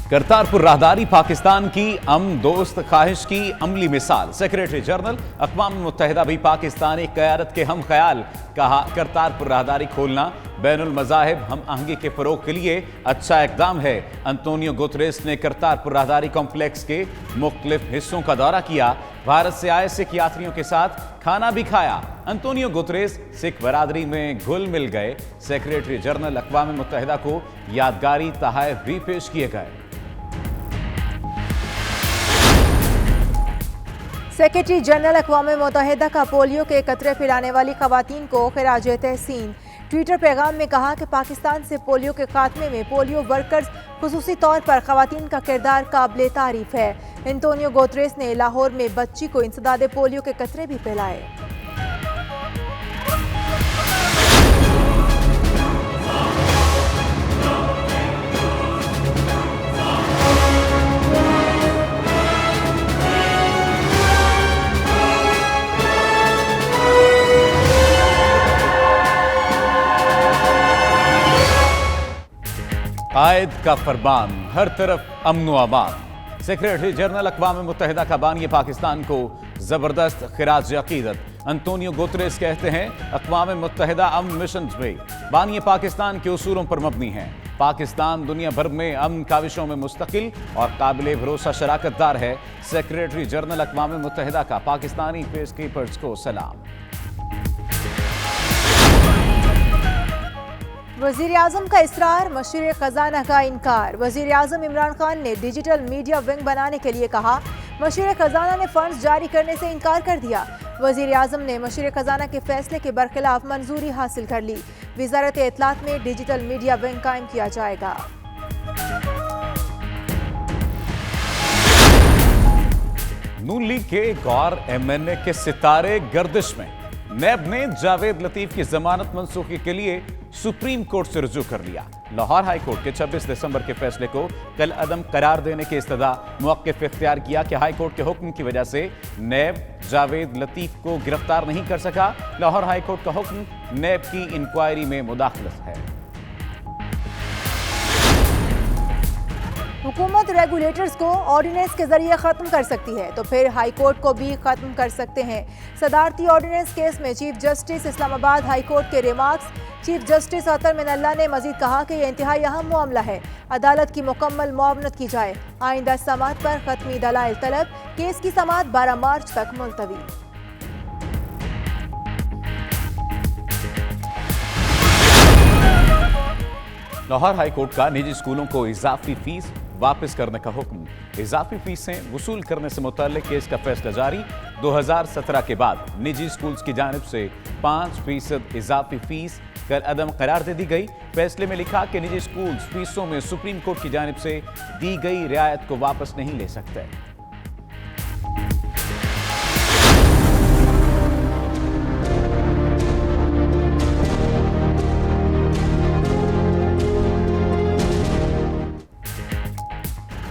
करतारपुर राहदारी पाकिस्तान की अमन दोस्त ख्वाहिश की अमली मिसाल। सेक्रेटरी जनरल अक़वाम मुत्तहिदा भी पाकिस्तानी क़यादत के हम ख्याल। कहा, करतारपुर राहदारी खोलना बैनुल मज़ाहिब हम आहंगी के फ़रोग़ के लिए अच्छा इक़दाम है। अंतोनियो गुतरेस ने करतारपुर राहदारी कॉम्प्लेक्स के मुख्तलिफ हिस्सों का दौरा किया। भारत से आए सिख यात्रियों के साथ खाना भी खाया। अंतोनियो गुतरेस सिख बरादरी में घुल मिल गए। सेक्रेटरी जनरल अक़वाम मुत्तहिदा को यादगारी तोहफ़े भी पेश किए गए। सेक्रेटरी जनरल अक़वाम मुत्तहिदा का पोलियो के कतरे पिलाने वाली ख़वातीन को ख़िराज तहसीन। ट्विटर पैगाम में कहा कि पाकिस्तान से पोलियो के खात्मे में पोलियो वर्कर्स खुसूसी तौर पर ख़वातीन का किरदार काबिल तारीफ़ है। अंतोनियो गुतरेस ने लाहौर में बच्ची को इंसदादे पोलियो के कतरे भी पिलाए। कायद का फरमान, हर तरफ अमन व अमान। सेक्रेटरी जनरल अक़वाम मुत्तहिदा का बानी पाकिस्तान को जबरदस्त खिराज अकीदत। अंतोनियो गुतरेस कहते हैं, अक़वाम मुत्तहिदा अमन मिशन में बानी पाकिस्तान के उसूलों पर मबनी है। पाकिस्तान दुनिया भर में अमन काविशों में मुस्तकिल और काबिल भरोसा शराकतदार है। सेक्रेटरी जनरल अक़वाम मुत्तहिदा का पाकिस्तानी पीस कीपर्स को सलाम। वज़ीर आज़म का इसरार, मशीर खजाना का इनकार। वज़ीर आज़म इमरान खान ने डिजिटल मीडिया विंग बनाने के लिए कहा, मशीर खजाना ने फंड्स जारी करने से इनकार कर दिया। वज़ीर आज़म ने मशीर खजाना के फैसले के बरखिलाफ मंजूरी हासिल कर ली। वज़ारत इत्तलात में डिजिटल मीडिया विंग कायम किया जाएगा। नून लीग के एक और MNA के सितारे गर्दिश में। नैब ने जावेद लतीफ की जमानत मनसूखी के लिए सुप्रीम कोर्ट से रुजू कर लिया। लाहौर हाई कोर्ट के 26 दिसंबर के फैसले को कल अदम करार देने की इस्तदा मुवक्किफ इख्तियार किया कि हाई कोर्ट के हुक्म की वजह से नैब जावेद लतीफ को गिरफ्तार नहीं कर सका। लाहौर हाई कोर्ट का हुक्म नैब की इंक्वायरी में मुदाखलत है। हुकूमत रेगुलेटर्स को ऑर्डिनेंस के जरिए खत्म कर सकती है तो फिर हाई कोर्ट को भी खत्म कर सकते हैं। सदारती ऑर्डिनेंस केस में chief justice Islamabad high court के रिमार्क्स। चीफ जस्टिस अतर मिनल्ला ने मजीद कहा कि यह इंतहाई अहम मामला है, अदालत की मुकम्मल मुआवनत की जाए। आइंदा समाअत पर खत्मी दलाइल तलब। केस की समाअत 12 मार्च तक मुलतवी। लाहौर हाई कोर्ट का निजी स्कूलों को इजाफी फीस वापस करने का हुक्म। इजाफी फीसें वसूल करने से मुतल्लिक केस का फैसला जारी। 2017 के बाद निजी स्कूल्स की जानिब से 5% इजाफी फीस कल अदम करार दे दी गई। फैसले में लिखा कि निजी स्कूल्स फीसों में सुप्रीम कोर्ट की जानिब से दी गई रियायत को वापस नहीं ले सकते।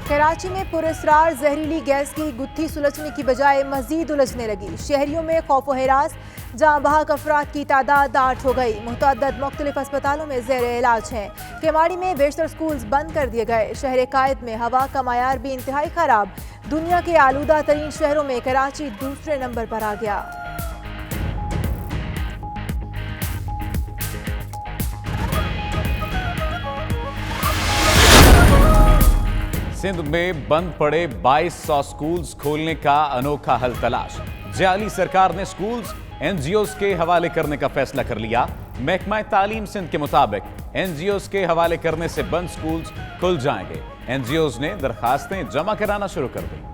कराची में पुरस्रार जहरीली गैस की गुत्थी सुलझने की बजाय मजीद उलझने लगी। शहरियों में खौफ व हिरास, जहां बहक अफराद की तादाद 8 हो गई। मुतअद्दिद मुख्तलिफ अस्पतालों में ज़ेर इलाज हैं। केमाड़ी में बेशतर स्कूल्स बंद कर दिए गए। शहर कायद में हवा का मायार भी इंतहाई खराब। दुनिया के आलूदा तरीन शहरों में कराची दूसरे नंबर पर आ गया। सिंध में बंद पड़े 2200 स्कूल्स खोलने का अनोखा हल तलाश। जाली सरकार ने स्कूल्स NGOs के हवाले करने का फैसला कर लिया। महकमा तालीम सिंध के मुताबिक NGOs के हवाले करने से बंद स्कूल्स खुल जाएंगे। NGOs ने दरखास्तें जमा कराना शुरू कर दी।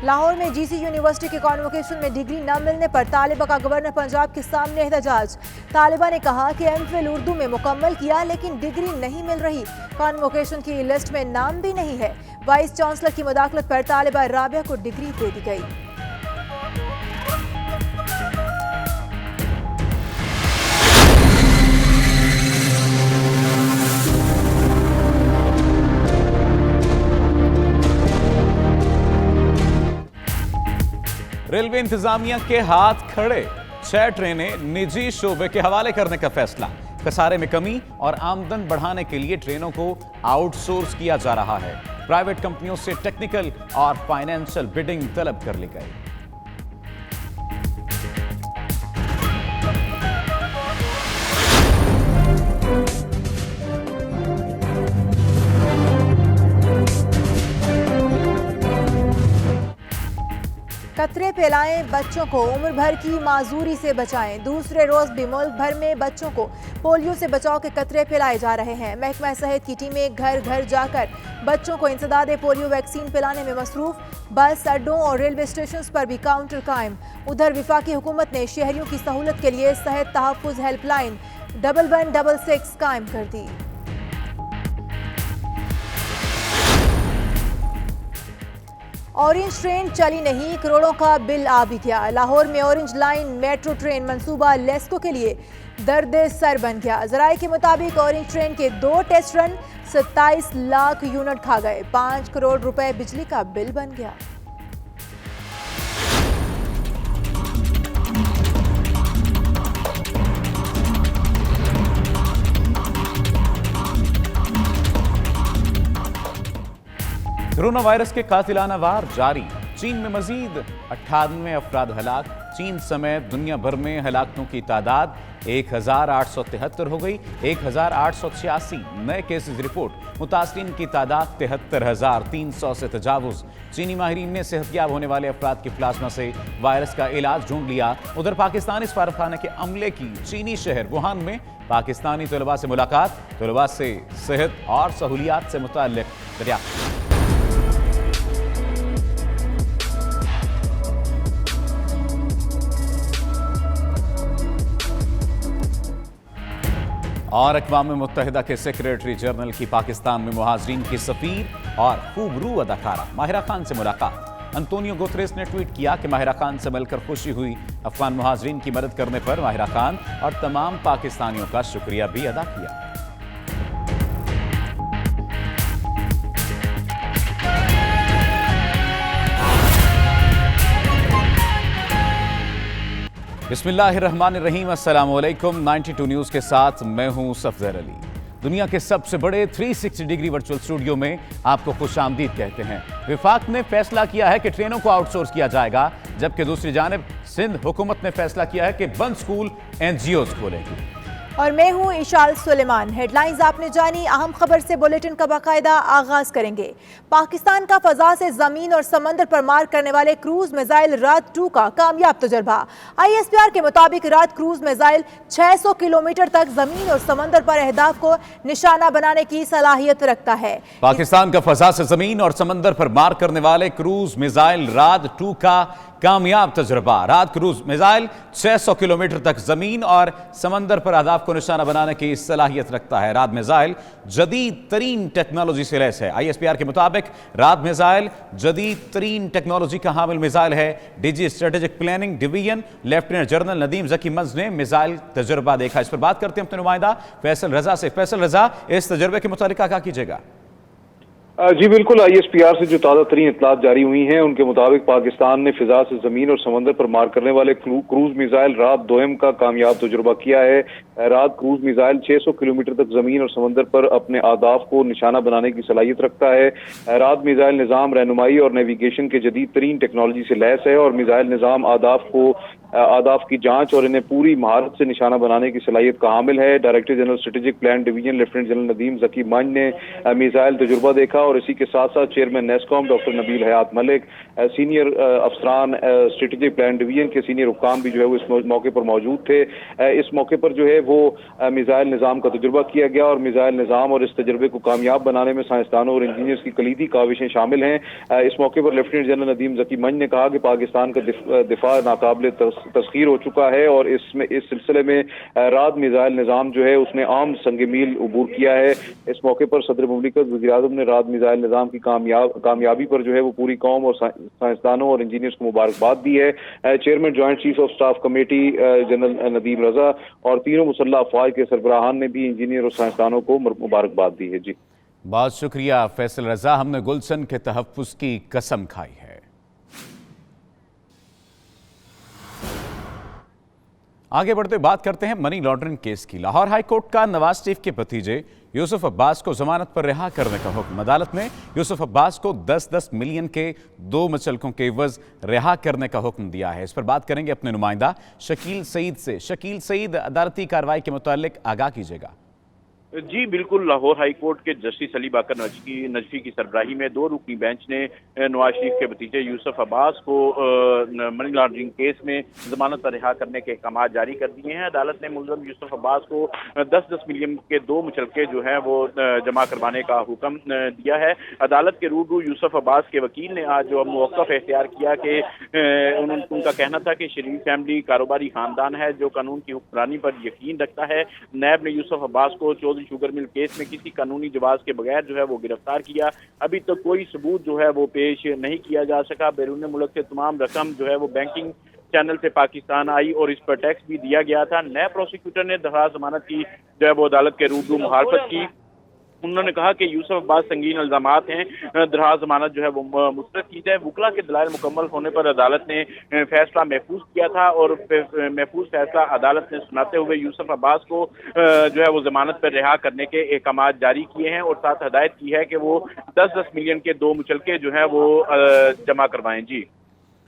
लाहौर में GC यूनिवर्सिटी के कॉन्वोकेशन में डिग्री न मिलने पर तालिबा का गवर्नर पंजाब के सामने एहतजाज। तालिबा ने कहा कि MPhil उर्दू में मुकम्मल किया लेकिन डिग्री नहीं मिल रही। कॉन्वोकेशन की लिस्ट में नाम भी नहीं है। वाइस चांसलर की मुदाखलत पर तालिबा राबिया को डिग्री दे दी गई। रेलवे इंतजामिया के हाथ खड़े। 6 ट्रेनें निजी शोबे के हवाले करने का फैसला। खसारे में कमी और आमदन बढ़ाने के लिए ट्रेनों को आउटसोर्स किया जा रहा है। प्राइवेट कंपनियों से टेक्निकल और फाइनेंशियल बिडिंग तलब कर ली गई। कतरे पिलाएं बच्चों को, उम्र भर की माजूरी से बचाएं। दूसरे रोज भी मुल्क भर में बच्चों को पोलियो से बचाव के कतरे पिलाए जा रहे हैं। महकमा सेहत की टीमें घर घर जाकर बच्चों को इंसदादे पोलियो वैक्सीन पिलाने में मसरूफ। बस अड्डों और रेलवे स्टेशन पर भी काउंटर कायम। उधर वफाकी हुकूमत ने शहरियों की सहूलत के लिए सेहत तहफ़्फ़ुज़ हेल्पलाइन 1166 कायम कर दी। ऑरेंज ट्रेन चली नहीं, करोड़ों का बिल आ भी गया। लाहौर में ऑरेंज लाइन मेट्रो ट्रेन मंसूबा लेस्को के लिए दर्द सर बन गया। ज़राए के मुताबिक ऑरेंज ट्रेन के 2 टेस्ट रन 27 लाख यूनिट खा गए। 5 करोड़ रुपए बिजली का बिल बन गया। कोरोना वायरस के कातिलाना वार जारी। चीन में मजीद 98 अफराद हलाक। चीन समेत दुनिया भर में हलाकतों की तादाद 1873 हो गई। 1886 नए केसेस रिपोर्ट। मुतासरीन की तादाद 73,300 से तजावुज। चीनी माहिरीन ने सेहतयाब होने वाले अफराद के प्लाज्मा से वायरस का इलाज ढूंढ लिया। उधर पाकिस्तानी सफारतखाना के अमले की चीनी शहर वुहान में पाकिस्तानी तलबा से मुलाकात। तलबा से सेहत और सहूलियात से मुताल्लिक दरियाफ्त। और अक़वाम मुत्तहिदा के सेक्रेटरी जनरल की पाकिस्तान में मुहाजिरीन की सफ़ीर और खूबरू अदाकारा माहिरा खान से मुलाकात। अंतोनियो गुतरेस ने ट्वीट किया कि माहिरा खान से मिलकर खुशी हुई। अफगान मुहाजिरीन की मदद करने पर माहिरा खान और तमाम पाकिस्तानियों का शुक्रिया भी अदा किया। बिस्मिल्लाहिर्रहमानिर्रहीम। अस्सलाम वालेकुम। 92 न्यूज़ के साथ मैं हूं सफदर अली। दुनिया के सबसे बड़े 360 डिग्री वर्चुअल स्टूडियो में आपको खुशामदीद कहते हैं। विफाक ने फैसला किया है कि ट्रेनों को आउटसोर्स किया जाएगा, जबकि दूसरी जानिब सिंध हुकूमत ने फैसला किया है कि बंद स्कूल NGOs खोलेगी। और मैं हूं इशाल सुलेमान। हेडलाइंस आपने जानी। अहम खबर से बुलेटिन का बाकायदा आगाज करेंगे। पाकिस्तान का फजा से जमीन और समंदर पर मार करने वाले क्रूज मिसाइल रात 2 का कामयाब तजर्बा। ISPR के मुताबिक रात क्रूज मिसाइल 600 किलोमीटर तक जमीन और समंदर पर अहदाफ को निशाना बनाने की सलाहियत रखता है। पाकिस्तान का फजा से जमीन और समंदर पर मार करने वाले क्रूज मिसाइल रात 2 का कामयाब तजुर्बा। रात क्रूज मिसाइल 600 किलोमीटर तक जमीन और समंदर पर अहदाफ को निशाना बनाने की सलाहियत रखता है। रात मिसाइल जदीद तरीन टेक्नोलॉजी से लैस है। ISPR के मुताबिक रात मिसाइल जदीद तरीन टेक्नोलॉजी का हामिल मिसाइल है। DG strategic planning division lieutenant general Nadeem Zaki Manj ने मिसाइल तजुर्बा देखा। इस पर बात करते हैं अपने नुमाइंदा फैसल रजा से। फैसल रजा, इस तजुर्बे के मुतालिक क्या कीजिएगा? जी बिल्कुल। ISPR से जो ताज़ा तरीन इत्तलात जारी हुई हैं उनके मुताबिक पाकिस्तान ने फिजा से जमीन और समंदर पर मार करने वाले क्रूज मिसाइल रात 2 का कामयाब तजुर्बा किया है। रात क्रूज मिसाइल 600 किलोमीटर तक जमीन और समंदर पर अपने अहदाफ को निशाना बनाने की सलाहियत रखता है। रात मिसाइल निज़ाम रहनुमाई और नेविगेशन के जदीद तरीन टेक्नोलॉजी से लैस है और मिसाइल निज़ाम अहदाफ की जांच और इन्हें पूरी महारत से निशाना बनाने की सलाहियत का हामिल है। Director general strategic plan division lieutenant general Nadeem Zaki Manj ने मिसाइल तजुर्बा देखा और इसी के साथ साथ chairman NESCOM doctor Nabeel Hayat Malik, senior अफसरान स्ट्रेटेजिक प्लान डिवीजन के सीनियर हुक्काम भी जो है वो इस मौके पर मौजूद थे। इस मौके पर जो है वो मिसाइल निज़ाम का तजुर्बा किया गया और मिसाइल निज़ाम और इस तजुर्बे को कामयाब बनाने में साइंसदानों और इंजीनियर्स की कलीदी काविशें शामिल हैं। इस मौके पर लेफ्टिनेंट जनरल नदीम जकी मंज ने कहा कि पाकिस्तान का दिफा नाकाबिल तस्खीर हो चुका है और इस सिलसिले में रात मिसाइल निज़ाम जो है उसने आम संग मील अबूर किया है। इस मौके पर सदर मुमलिकत वज़ीर-ए-आज़म ने रात मिसाइल निज़ाम की कामयाबी पर जो है वो पूरी कौम और साइंसदानों और इंजीनियर्स को मुबारकबाद दी है। Chairman joint chief of staff committee general Nadeem Raza और तीनों मुसल्लह अफवाज के सरबराहान ने भी इंजीनियर और साइंसदानों को मुबारकबाद दी है। जी बहुत शुक्रिया फैसल रजा। हमने गुलशन के तहफ़्फ़ुज़ की कसम खाई है। आगे बढ़ते बात करते हैं मनी लॉन्ड्रिंग केस की। लाहौर हाई कोर्ट का नवाज शरीफ के भतीजे यूसुफ अब्बास को जमानत पर रिहा करने का हुक्म। अदालत ने यूसुफ अब्बास को 10-10 मिलियन के 2 मुचलकों के एवज रिहा करने का हुक्म दिया है। इस पर बात करेंगे अपने नुमाइंदा शकील सईद से। शकील सईद, अदालती कार्रवाई के मुतालिक आगाह कीजिएगा। जी बिल्कुल, लाहौर हाई कोर्ट के जस्टिस अली बाकर नजफी की सरबराही में 2 रुकनी बेंच ने नवाज शरीफ के भतीजे यूसुफ अब्बास को मनी लॉन्ड्रिंग केस में जमानत पर रिहा करने के अहकाम जारी कर दिए हैं। अदालत ने मुलजम यूसुफ अब्बास को 10-10 मिलियन के 2 मुचलके जो हैं वो जमा करवाने का हुक्म दिया है। अदालत के रूबरू यूसुफ अब्बास के वकील ने आज जो मौक़िफ़ इख्तियार किया कि उनका कहना था कि शरीफ फैमिली कारोबारी खानदान है जो कानून की हुक्मरानी पर यकीन रखता है। नैब ने यूसुफ अब्बास को चौधरी शुगर मिल केस में किसी कानूनी जवाब के बगैर जो है वो गिरफ्तार किया। अभी तक कोई सबूत जो है वो पेश नहीं किया जा सका। बैरून मुल्क से तमाम रकम जो है वो बैंकिंग चैनल से पाकिस्तान आई और इस पर टैक्स भी दिया गया था। नए प्रोसिक्यूटर ने दरखास्त जमानत की जो है वो अदालत के रूबरू मुखालफत की। उन्होंने कहा कि यूसुफ अब्बास संगीन इल्जामात हैं, दरखास्त जमानत जो है वो मुस्तरद की जाए। वकला के दलाइल मुकम्मल होने पर अदालत ने फैसला महफूज किया था और महफूज फैसला अदालत ने सुनाते हुए यूसुफ अब्बास को जो है वो जमानत पर रिहा करने के अहकाम जारी किए हैं और साथ हदायत की है कि वो 10-10 मिलियन के 2 मुचलके जो है वो जमा करवाएं। जी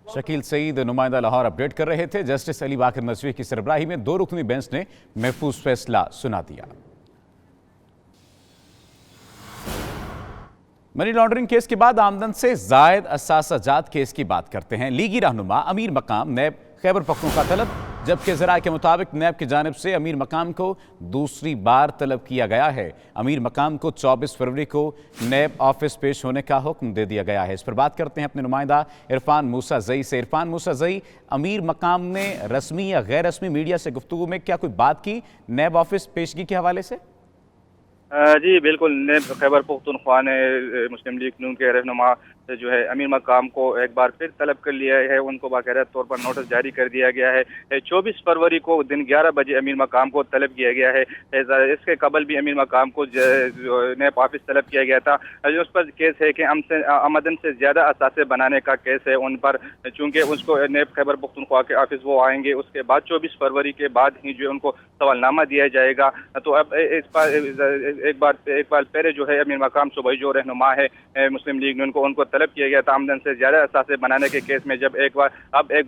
शकील सईद, नुमाइंदा लाहौर, अपडेट कर रहे थे। जस्टिस अली बाकर नजवी की सरबराही में 2 रुकनी बेंच ने महफूज फैसला सुना दिया। मनी लॉन्ड्रिंग केस के बाद आमदन से जायद असासाजात केस की बात करते हैं। लीगी रहनुमा अमीर मकाम नैब खैबर पख्तूनख्वा तलब, जबकि ज़राए के मुताबिक नैब की जानिब से अमीर मकाम को दूसरी बार तलब किया गया है। अमीर मकाम को 24 फरवरी को नैब ऑफिस पेश होने का हुक्म दे दिया गया है। इस पर बात करते हैं अपने नुमाइंदा इरफान मूसा जई से। इरफान मूसा जई, अमीर मकाम ने रस्मी या गैर रस्मी मीडिया से गुफ्तगू में क्या कोई बात की नैब ऑफिस पेशगी के हवाले से? जी बिल्कुल, नैब खैबर पख्तूनख्वा ने मुस्लिम लीग नून के रहनुमा जो है अमीर मकाम को एक बार फिर तलब कर लिया है। उनको बाकायदा तौर पर नोटिस जारी कर दिया गया है। 24 फरवरी को दिन 11 बजे अमीर मकाम को तलब किया गया है। इसके कबल भी अमीर मकाम को नैब ऑफिस तलब किया गया था। उस पर केस है कि आमदन से ज़्यादा असासे बनाने का केस है उन पर, चूँकि उसको नैब खैबर पख्तूनख्वा के ऑफिस वो आएंगे, उसके बाद 24 फरवरी के बाद ही जो उनको सवालनामा दिया जाएगा। तो अब एक बार पहले जो है अमीर मकाम सूबाई जो रहनुमा है मुस्लिम लीग नून को, उनको तलब किया गया था आमदन से ज्यादा असासे बनाने के केस में। जब एक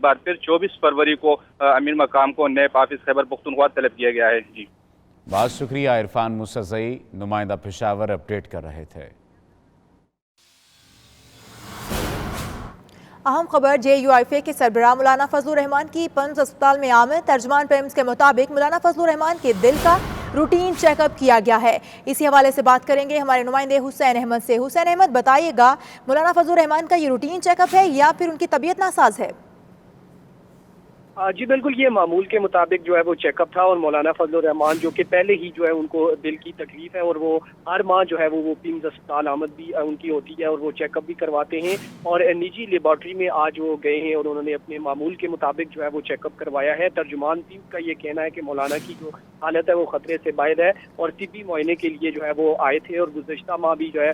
बार फिर 24 फरवरी को अमीर मकाम को नैब ऑफिस खैबर पख्तूनख्वा तलब किया गया है। जी बहुत शुक्रिया इरफान मूसा जई, नुमाइंदा पेशावर, अपडेट कर रहे थे। अहम खबर JUIFA के सरबराह मौलाना फजलुर रहमान की पन्ज अस्पताल में आमद। तर्जुमान पेम्स के मुताबिक मौलाना फजलुर रहमान के दिल का रूटीन चेकअप किया गया है। इसी हवाले से बात करेंगे हमारे नुमाइंदे हुसैन अहमद से। हुसैन अहमद, बताइएगा मौलाना फजलुर रहमान का ये रूटीन चेकअप है या फिर उनकी तबीयत नासाज है? जी बिल्कुल, ये मामूल के मुताबिक जो है वो चेकअप था और मौलाना फजलुर रहमान जो कि पहले ही जो है उनको दिल की तकलीफ है और वो हर माह जो है वो पिम्स अस्पताल आमद भी उनकी होती है और वो चेकअप भी करवाते हैं। और निजी लेबॉर्ट्री में आज वो गए हैं और उन्होंने अपने मामूल के मुताबिक जो है वो चेकअप करवाया है। तर्जुमान टीम का ये कहना है कि मौलाना की जो हालत है वो खतरे से बाहर है और तिब्बी मुआयने के लिए जो है वो आए थे। और गुज़श्ता माह भी जो है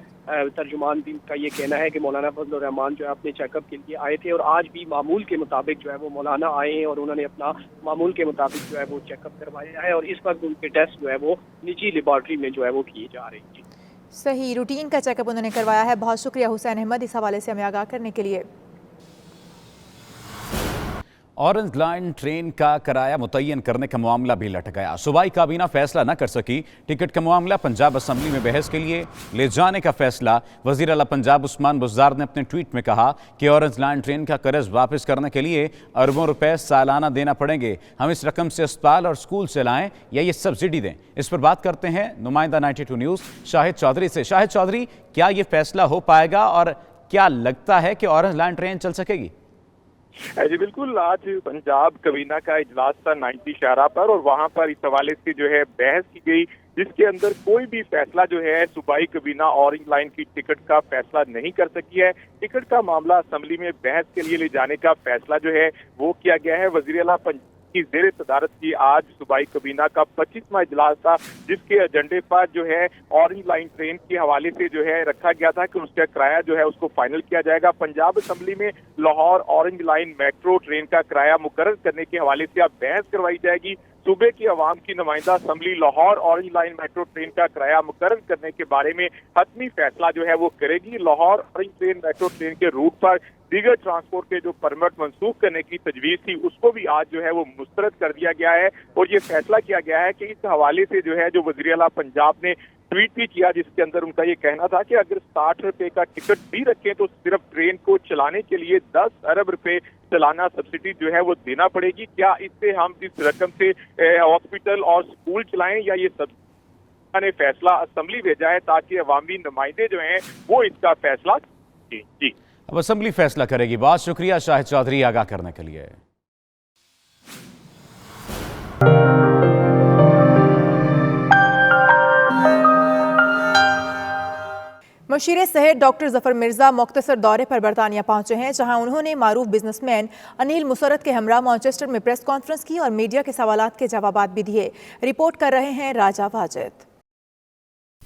तर्जुमान टीम का ये कहना है कि मौलाना फजलुर रहमान जो है अपने चेकअप के लिए आए थे और आज भी मामूल के मुताबिक जो है वो मौलाना आए हैं और उन्होंने अपना मामूल के मुताबिक जो है वो चेकअप करवाया है और इस वक्त उनके टेस्ट जो है वो निजी लेबॉर्ट्री में जो है वो किए जा रहे हैं। सही, रूटीन का चेकअप उन्होंने करवाया है। बहुत शुक्रिया हुसैन अहमद इस हवाले से हमें आगाह करने के लिए। ऑरेंज लाइन ट्रेन का किराया मुतय्यन करने का मामला भी लट गया। सूबाई काबीना फैसला न कर सकी। टिकट का मामला पंजाब असम्बली में बहस के लिए ले जाने का फैसला। वज़ीर आला पंजाब उस्मान बुज़दार ने अपने ट्वीट में कहा कि ऑरेंज लाइन ट्रेन का कर्ज वापस करने के लिए अरबों रुपए सालाना देना पड़ेंगे। हम इस रकम से अस्पताल और स्कूल चलाएं या ये सब्सिडी दें। इस पर बात करते हैं नुमाइंदा 92 न्यूज़ शाहिद चौधरी से। शाहिद चौधरी, क्या ये फैसला हो पाएगा और क्या लगता है कि ऑरेंज लाइन ट्रेन चल सकेगी? जी बिल्कुल, आज पंजाब कबीना का इजलास था 90 शाहरा पर और वहां पर इस हवाले से जो है बहस की गई, जिसके अंदर कोई भी फैसला जो है सूबाई कबीना ऑरेंज लाइन की टिकट का फैसला नहीं कर सकी है। टिकट का मामला असम्बली में बहस के लिए ले जाने का फैसला जो है वो किया गया है। वज़ीर आला की ज़ेर सदारत की आज सूबाई काबीना का 25वां इजलास था, जिसके एजेंडे पर जो है ऑरेंज लाइन ट्रेन के हवाले से जो है रखा गया था कि उसका किराया जो है उसको फाइनल किया जाएगा। पंजाब असेंबली में Lahore orange line metro train का किराया मुकर्रर करने के हवाले से अब बहस करवाई जाएगी। सूबे की अवाम की नुमाइंदा assembly Lahore orange line metro train का किराया मुकर्रर करने के बारे में हतमी फैसला जो है वो करेगी। Lahore orange train metro train के रूट पर दीगर ट्रांसपोर्ट के जो परमिट मनसूख करने की तजवीज़ थी उसको भी आज जो है वो मुस्तरद कर दिया गया है और ये फैसला किया गया है कि इस हवाले से जो है जो वज़ीर आला पंजाब ने ट्वीट भी किया, जिसके अंदर उनका ये कहना था कि अगर 60 रुपए का टिकट भी रखें तो सिर्फ ट्रेन को चलाने के लिए 10 अरब रुपए सालाना सब्सिडी जो है वो देना पड़ेगी। क्या इससे हम इस रकम से हॉस्पिटल और स्कूल चलाएं या ये सब ने फैसला असेंबली भेजा है ताकि अवामी नुमाइंदे जो हैं वो इसका फैसला जी अब असेंबली फैसला करेगी। बहुत शुक्रिया शाहिद चौधरी आगाह करने के लिए। मुशीर सेहत डॉक्टर जफर मिर्जा मुख्तसर दौरे पर बरतानिया पहुंचे हैं, जहां उन्होंने मारूफ बिजनेसमैन अनिल मुसरत के हमरा मैनचेस्टर में प्रेस कॉन्फ्रेंस की और मीडिया के सवालात के जवाबात भी दिए। रिपोर्ट कर रहे हैं राजा वाजिद।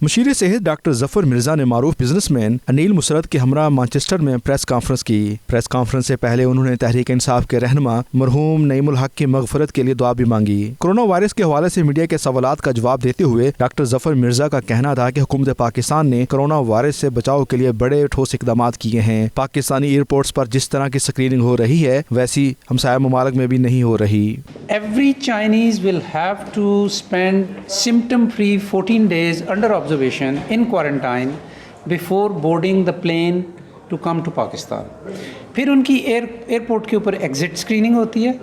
मुशीर सेहत डॉक्टर जफर मिर्जा ने मारूफ बिजनेसमैन अनिल मुसरत के हमरा मैनचेस्टर में प्रेस कॉन्फ्रेंस की। प्रेस कॉन्फ्रेंस से पहले उन्होंने तहरीक इंसाफ के रहनुमा मरहूम नईमुल हक की मगफरत के लिए दुआ भी मांगी। कोरोना वायरस के हवाले से मीडिया के सवालात का जवाब देते हुए डॉक्टर जफर मिर्जा का कहना था कि हुकूमत पाकिस्तान ने कोरोना वायरस से बचाव के लिए बड़े ठोस इकदाम किए हैं। पाकिस्तानी एयरपोर्ट्स पर जिस तरह की स्क्रीनिंग हो रही है वैसी हमसाया ममालिक में भी नहीं हो रही। Every Chinese will have to spend symptom-free 14 days under observation in quarantine before boarding the plane to come to Pakistan. फिर उनकी एयरपोर्ट के ऊपर एग्ज़िट स्क्रीनिंग होती है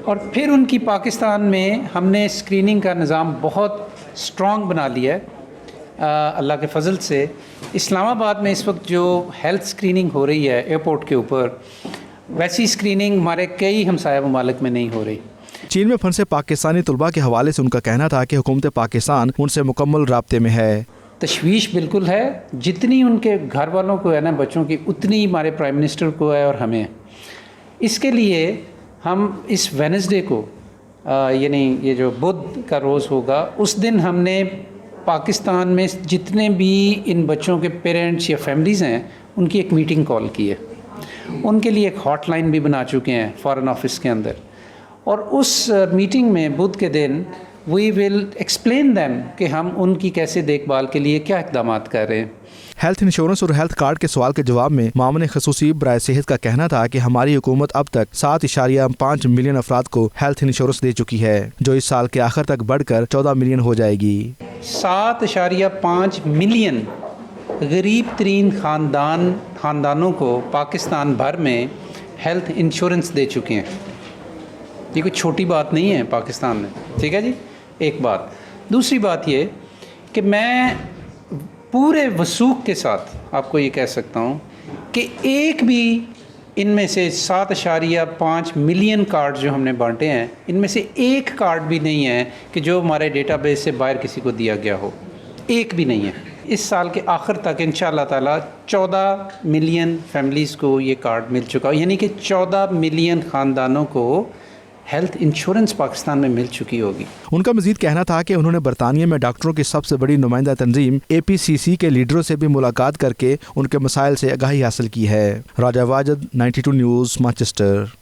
और फिर उनकी पाकिस्तान में हमने स्क्रीनिंग का निज़ाम बहुत स्ट्रॉन्ग बना लिया है अल्लाह के फजल से। इस्लामाबाद में इस वक्त जो हेल्थ स्क्रीनिंग हो रही है एयरपोर्ट के ऊपर, वैसी स्क्रीनिंग हमारे कई हमसाया ममालिक में नहीं हो रही। चीन में फंसे पाकिस्तानी तलबा के हवाले से उनका कहना था कि हुकूमत पाकिस्तान उनसे मुकम्मल राब्ते में है। तशवीश बिल्कुल है, जितनी उनके घर वालों को है ना बच्चों की, उतनी हमारे प्राइम मिनिस्टर को है और हमें। इसके लिए हम इस वेडनेसडे को यानी ये जो बुध का रोज़ होगा उस दिन हमने पाकिस्तान में जितने भी इन बच्चों के पेरेंट्स या फैमिलीज़ हैं उनकी एक मीटिंग कॉल की है। उनके लिए एक हॉटलाइन भी बना चुके हैं फॉरेन ऑफिस के अंदर, और उस मीटिंग में बुध के दिन वी विल एक्सप्लेन दैम कि हम उनकी कैसे देखभाल के लिए क्या इक़दाम कर रहे हैं। हेल्थ इंश्योरेंस और हेल्थ कार्ड के सवाल के जवाब में मामले खसूसी बराए सेहत का कहना था कि हमारी हुकूमत अब तक 7.5 मिलियन अफराद को हेल्थ इंश्योरेंस दे चुकी है, जो इस साल के आखिर तक बढ़कर 14 मिलियन हो जाएगी। 7.5 मिलियन गरीब तरीन ख़ानदानों को पाकिस्तान भर में हेल्थ इंश्योरेंस दे चुके हैं। ये कोई छोटी बात नहीं है पाकिस्तान में, ठीक है जी, एक बात। दूसरी बात ये कि मैं पूरे वसूख के साथ आपको ये कह सकता हूँ कि एक भी इनमें से 7.5 मिलियन कार्ड जो हमने बांटे हैं, इनमें से एक कार्ड भी नहीं है कि जो हमारे डेटाबेस से बाहर किसी को दिया गया हो, एक भी नहीं है। इस साल के आखिर तक इंशाअल्लाह ताला 14 मिलियन फैमिलीज़ को ये कार्ड मिल चुका, यानी कि 14 मिलियन ख़ानदानों को हेल्थ इंश्योरेंस पाकिस्तान में मिल चुकी होगी। उनका मजीद कहना था कि उन्होंने बरतानिया में डॉक्टरों की सबसे बड़ी नुमाइंदा तंजीम APCC के लीडरों से भी मुलाकात करके उनके मसाइल से आगाही हासिल की है। राजा Wajid, 92 news, Manchester.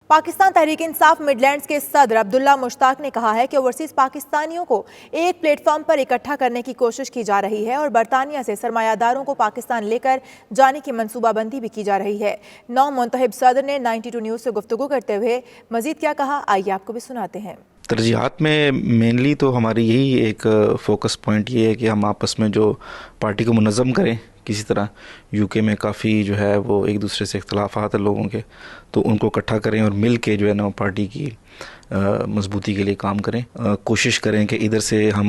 Pakistan Tehreek Insaf Midlands के सदर अब्दुल्ला मुश्ताक ने कहा है कि ओवरसीज पाकिस्तानियों को एक प्लेटफॉर्म पर इकट्ठा करने की कोशिश की जा रही है और बरतानिया से सरमायादारों को पाकिस्तान लेकर जाने की मनसूबाबंदी भी की जा रही है। नौ मुंतखब सदर ने 92 न्यूज़ से गुफ्तगू करते हुए मजीद क्या कहा, आइए आपको भी सुनाते हैं। तरजीहात में मेनली तो हमारी यही एक फ़ोकस पॉइंट ये है कि हम आपस में जो पार्टी को मुनज़्ज़म करें किसी तरह। यूके में काफ़ी जो है वो एक दूसरे से इख्तलाफात है लोगों के, तो उनको इकट्ठा करें और मिल के जो है ना पार्टी की मजबूती के लिए काम करें। कोशिश करें कि इधर से हम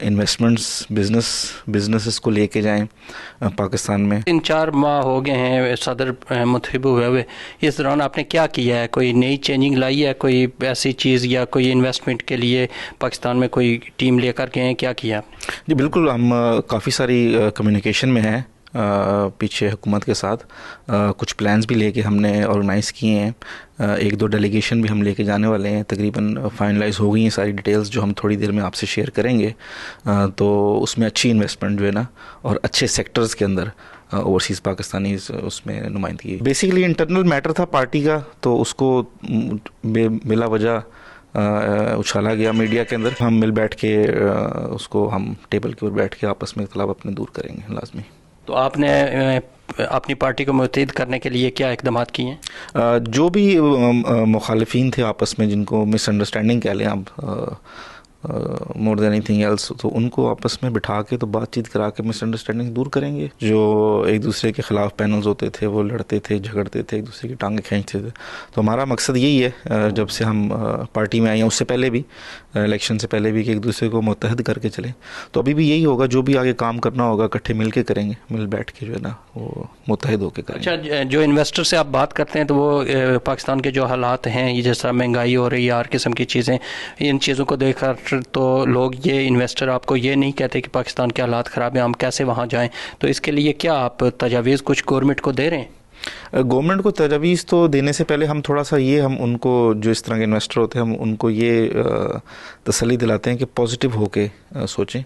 इन्वेस्टमेंट्स बिजनेसेस को लेके जाएं पाकिस्तान में। 3-4 माह हो गए हैं सदर मुतहिब हुए हुए, इस दौरान आपने क्या किया है? कोई नई चेंजिंग लाई है, कोई ऐसी चीज़ या कोई इन्वेस्टमेंट के लिए पाकिस्तान में कोई टीम लेकर गए हैं, क्या किया? जी बिल्कुल, हम काफ़ी सारी कम्युनिकेशन में हैं पीछे हुकूमत के साथ कुछ प्लान्स भी लेके हमने ऑर्गेनाइज़ किए हैं, 1-2 डेलीगेशन भी हम लेके जाने वाले हैं, तकरीबन फाइनलाइज हो गई हैं सारी डिटेल्स जो हम थोड़ी देर में आपसे शेयर करेंगे। तो उसमें अच्छी इन्वेस्टमेंट जो है ना और अच्छे सेक्टर्स के अंदर ओवरसीज़ पाकिस्तानी उसमें नुमाइंदगी। बेसिकली इंटरनल मैटर था पार्टी का, तो उसको बिला वजह उछाला गया मीडिया के अंदर। हम मिल बैठ के उसको हम टेबल के ऊपर बैठ के आपस में इख्तलाफ अपने दूर करेंगे लाजमी। तो आपने अपनी पार्टी को मुत्तहिद करने के लिए क्या इक़दाम किए हैं? जो भी मुखालिफिन थे आपस में, जिनको मिसअंडरस्टैंडिंग कह लें आप, मोर देन एनीथिंग एल्स, तो उनको आपस में बिठा के तो बातचीत करा के मिसअंडरस्टैंडिंग दूर करेंगे। जो एक दूसरे के ख़िलाफ़ पैनल्स होते थे वो लड़ते थे, झगड़ते थे, एक दूसरे की टांगें खींचते थे। तो हमारा मकसद यही है जब से हम पार्टी में आए हैं, उससे पहले भी, इलेक्शन से पहले भी, कि एक दूसरे को मुत्तहिद करके चलें। तो अभी भी यही होगा, जो भी आगे काम करना होगा इकट्ठे मिल के करेंगे, मिल बैठ के जो है ना वो मुत्तहिद होकर करेंगे। अच्छा, जो इन्वेस्टर से आप बात करते हैं तो वो पाकिस्तान के जो हालात हैं, ये जैसा महंगाई हो रही है, हर किस्म की चीज़ें, इन चीज़ों को देखकर तो लोग, ये इन्वेस्टर आपको ये नहीं कहते कि पाकिस्तान के हालात ख़राब हैं, हम कैसे वहाँ जाएं। तो इसके लिए क्या आप तजावीज़ कुछ गवर्नमेंट को दे रहे हैं? गवर्नमेंट को तजावीज़ तो देने से पहले हम थोड़ा सा ये, हम उनको, जो इस तरह के इन्वेस्टर होते हैं, हम उनको ये तसल्ली दिलाते हैं कि पॉजिटिव होके सोचें,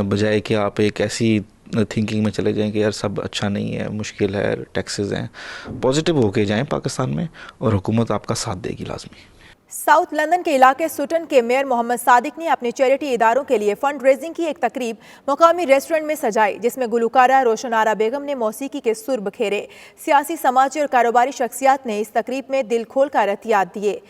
बजाय कि आप एक ऐसी थिंकिंग में चले जाएं कि यार सब अच्छा नहीं है, मुश्किल है, टैक्सेस हैं। पॉजिटिव होके जाएं पाकिस्तान में और हुकूमत आपका साथ देगी लाजमी। साउथ लंदन के इलाके सुटन के मेयर मोहम्मद सादिक ने अपने चैरिटी इदारों के लिए फंड रेजिंग की एक तकरीब मुकामी रेस्टोरेंट में सजाई, जिसमें गुलकारा रोशन आरा बेगम ने मौसीकी के सुर बखेरे। सियासी, समाजी और कारोबारी शख्सियात ने इस तकरीब में दिल खोल कर अतियात दिए।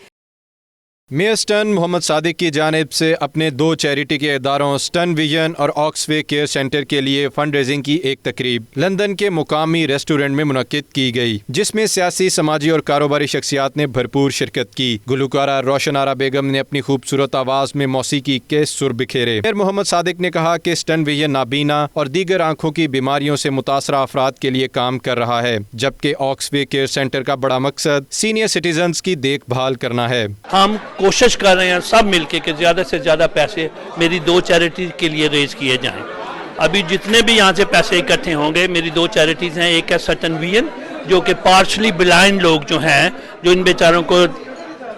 मेयर स्टन मोहम्मद सादिक की जानिब से अपने 2 चैरिटी के इदारों स्टन विजन और ऑक्सवे केयर सेंटर के लिए फंड रेजिंग की एक तकरीब लंदन के मुकामी रेस्टोरेंट में मुनक्किद की गई, जिसमें सियासी, समाजी और कारोबारी शख्सियात ने भरपूर शिरकत की। गुलकारा रोशन आरा बेगम ने अपनी खूबसूरत आवाज़ में मौसीकी के सुर बिखेरे। मेयर मोहम्मद सादिक ने कहा कि स्टन विजन नाबीना और दीगर आंखों की बीमारियों से मुतासरा अफराद के लिए काम कर रहा है, जबकि ऑक्सवे केयर सेंटर का बड़ा मकसद सीनियर सिटीजन्स की देखभाल करना है। हम कोशिश कर रहे हैं सब मिलके कि ज़्यादा से ज़्यादा पैसे मेरी 2 चैरिटी के लिए रेज किए जाएं। अभी जितने भी यहाँ से पैसे इकट्ठे होंगे, मेरी 2 चैरिटीज़ हैं, एक है सटन विजन जो कि पार्शली ब्लाइंड लोग जो हैं, जो इन बेचारों को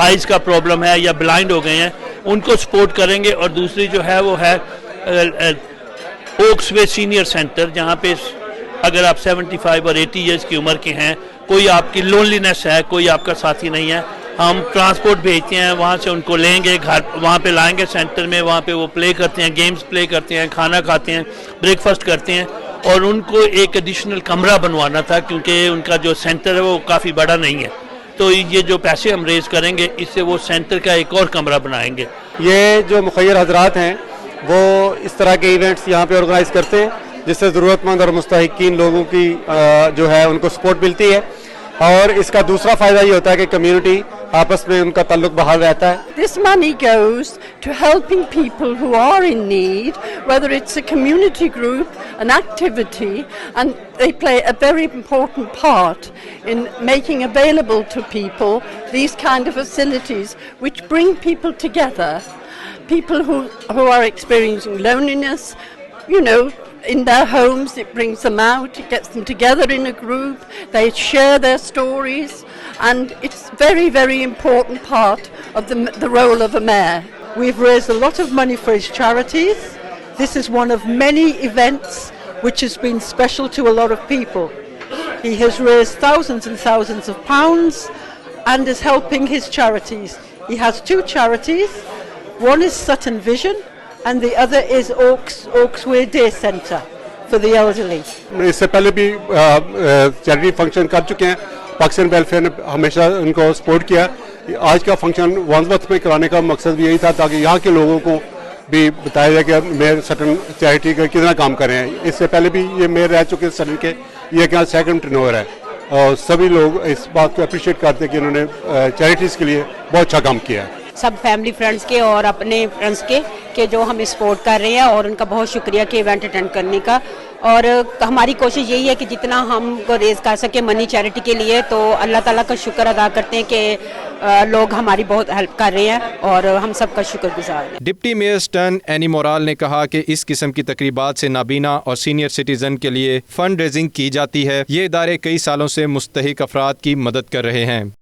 आइज़ का प्रॉब्लम है या ब्लाइंड हो गए हैं, उनको सपोर्ट करेंगे, और दूसरी जो है वो है ओक्सवे सीनियर सेंटर, जहाँ पे अगर आप 75 और 80 ईयर्स की उम्र के हैं, कोई आपकी लोनलीनेस है, कोई आपका साथी नहीं है, हम ट्रांसपोर्ट भेजते हैं, वहाँ से उनको लेंगे, घर वहाँ पे लाएंगे सेंटर में, वहाँ पे वो प्ले करते हैं, गेम्स प्ले करते हैं, खाना खाते हैं, ब्रेकफास्ट करते हैं, और उनको एक एडिशनल कमरा बनवाना था क्योंकि उनका जो सेंटर है वो काफ़ी बड़ा नहीं है। तो ये जो पैसे हम रेज करेंगे, इससे वो सेंटर का एक और कमरा बनाएंगे। ये जो मुखय्यर हजरात हैं वो इस तरह के इवेंट्स यहाँ पे ऑर्गेनाइज करते हैं, जिससे ज़रूरतमंद और मुस्तहिकीन लोगों की जो है उनको सपोर्ट मिलती है, और इसका दूसरा फ़ायदा ये होता है कि कम्युनिटी आपस में उनका ताल्लुक बहाल रहता है। This money goes to helping people who are in need, whether it's a community group, an activity, and they play a very important part in making available to people these kind of facilities which bring people together, people who are experiencing loneliness, you know, in their homes. It brings them out, it gets them together in a group, they share their stories, and it's very, very important part of the role of a mayor. We've raised a lot of money for his charities. This is one of many events which has been special to a lot of people. He has raised thousands and thousands of pounds and is helping his charities. He has 2 charities. One is Sutton Vision and the other is Oaksway Day Centre for the elderly. इससे पहले भी charity function कर चुके हैं, Pakistan welfare ने हमेशा उनको support किया। आज का फंक्शन वांसवर्थ में कराने का मकसद भी यही था ताकि यहाँ के लोगों को भी बताया जाए कि मेयर सटन चैरिटी का कितना काम कर रहे हैं। इससे पहले भी ये मेयर रह चुके हैं सटन के, ये क्या 2nd टर्नओवर है, और सभी लोग इस बात को अप्रिशिएट करते हैं कि इन्होंने चैरिटीज़ के लिए बहुत अच्छा काम किया है। सब फैमिली फ्रेंड्स के और अपने फ्रेंड्स के जो हमें सपोर्ट कर रहे हैं, और उनका बहुत शुक्रिया कि इवेंट अटेंड करने का। और हमारी कोशिश यही है कि जितना हम को रेज़ कर सके मनी चैरिटी के लिए, तो अल्लाह ताला का शुक्र अदा करते हैं कि लोग हमारी बहुत हेल्प कर रहे हैं और हम सबका शुक्रगुजार हैं। डिप्टी मेयर स्टन एनी मोराल ने कहा कि इस किस्म की तकरीबात से नाबीना और सीनियर सिटीजन के लिए फंड रेजिंग की जाती है। ये इदारे कई सालों से मुस्तहिक अफराद की मदद कर रहे हैं।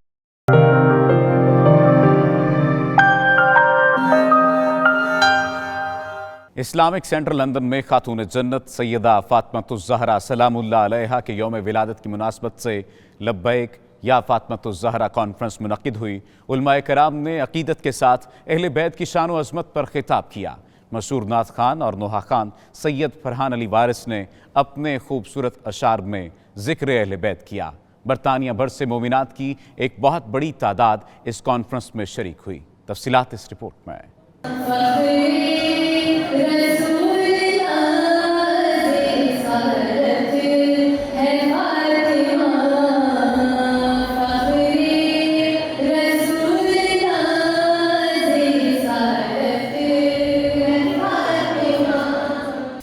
इस्लामिक सेंटर लंदन में खातून जन्नत सैयदा फातिमा सलामुल्लाह अलैहा के यौम विलादत की मुनासबत से लब्बैक या फातिमा कॉन्फ्रेंस मुनक्किद हुई। उलमाए कराम ने अकीदत के साथ अहले बैत की शान व अज़मत पर खिताब किया। मशहूर नात खान और नोहा खान सैयद फरहान अली वारिस ने अपने खूबसूरत अशार में ज़िक्र अहले बैत किया। बरतानिया भर से मोमिनात की एक बहुत बड़ी तादाद इस कॉन्फ्रेंस में शरीक हुई। तफसीलात इस रिपोर्ट में।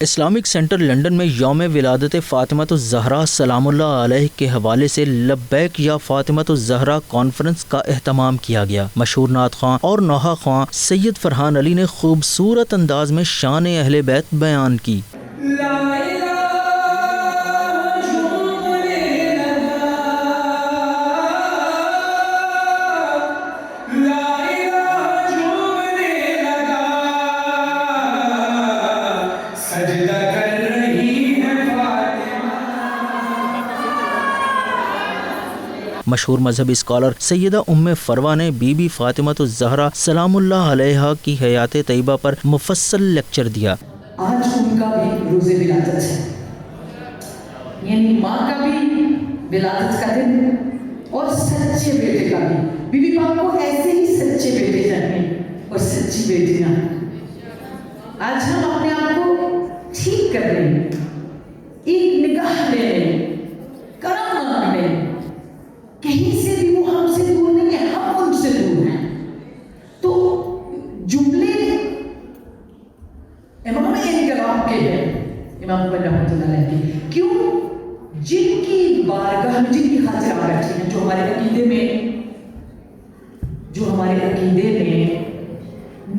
इस्लामिक सेंटर लंदन में यौम विलादत फ़ातिमा ज़हरा सलामुल्लाह अलैह के हवाले से लब्बैक या फ़ातिमा ज़हरा कॉन्फ्रेंस का एहतमाम किया गया। मशहूर नात खां और नोहा खां सैयद फरहान अली ने खूबसूरत अंदाज में शान अहले बैत बयान की। मशहूर मजहबी स्कॉलर सैयदा उम्मे फरवा ने बीबी फातिमा ज़हरा सलामुल्लाह अलैहा की हयात तैयबा पर मुफस्सल लेक्चर दिया। आज उनका भी रोज़े विलादत है, यानी माँ का भी विलादत का दिन और सच्चे बेटे का भी। बीबी पाक को ऐसे ही सच्चे बेटे चाहिए और सच्ची बेटियाँ। आज हम अपने आप को ठीक कर रहे हैं, एक निगाह ले करम मांग रहे, कहीं से भी वो हमसे दूर नहीं है, हम उनसे दूर हैं। तो जुमले इमाम इनकलाब के हैं, इमाम रहमतुल्लाह अलैह, क्यों? जिनकी बारगाह में जिनकी खातिर आप बैठे हैं, जो हमारे अकीदे में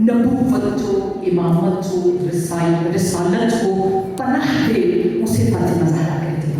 नबूवत हो, इमामत हो, रिसालत हो, पनाह दे, उसे फातिमा ज़हरा कहते हैं।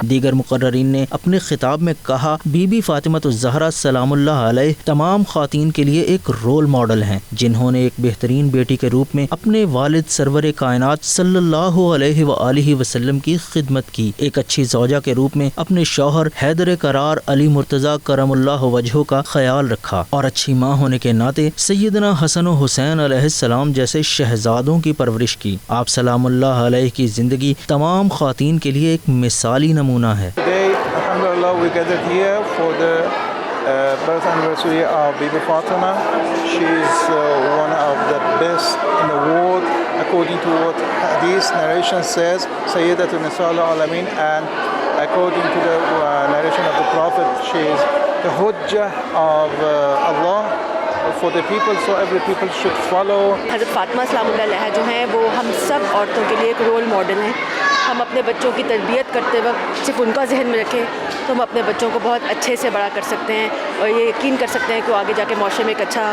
दीगर मुकर्ररीन ने अपने खिताब में कहा, बीबी फातिमा ज़हरा सलामुल्लाह अलैह तमाम ख़वातीन के लिए एक रोल मॉडल हैं, जिन्होंने एक बेहतरीन बेटी के रूप में अपने वालिद सरवर कायनात सल्लल्लाहु अलैहि व आलिहि वसल्लम की खिदमत की। एक अच्छी ज़ौजा के रूप में अपने शौहर हैदर करार अली मुर्तज़ा करमुल्लाह वजहो का ख्याल रखा और अच्छी माँ होने के नाते सैयदना हसन व हुसैन अलैहिस्सलाम जैसे शहजादों की परवरिश की। आप सलामुल्लाह अलैह की ज़िंदगी तमाम ख़वातीन के लिए एक मिसाली नमूना है। Today, alhamdulillah, we gathered here for the birth anniversary of Bibi Fatima. She is one of the best in the world, according to what Hadith narration says, Sayyidatun Nisa al-Alamin, and according to the narration of the Prophet, she is the Hujjah of Allah for the people, so every people should follow. हज़रत फातिमा सलामुल्लाह अलैहा जो हैं वो हम सब औरतों के लिए एक रोल मॉडल हैं। हम अपने बच्चों की तरबियत करते वक्त सिर्फ उनका जहन में रखें तो हम अपने बच्चों को बहुत अच्छे से बड़ा कर सकते हैं और ये यकीन कर सकते हैं कि वो आगे जाके माशरे में एक अच्छा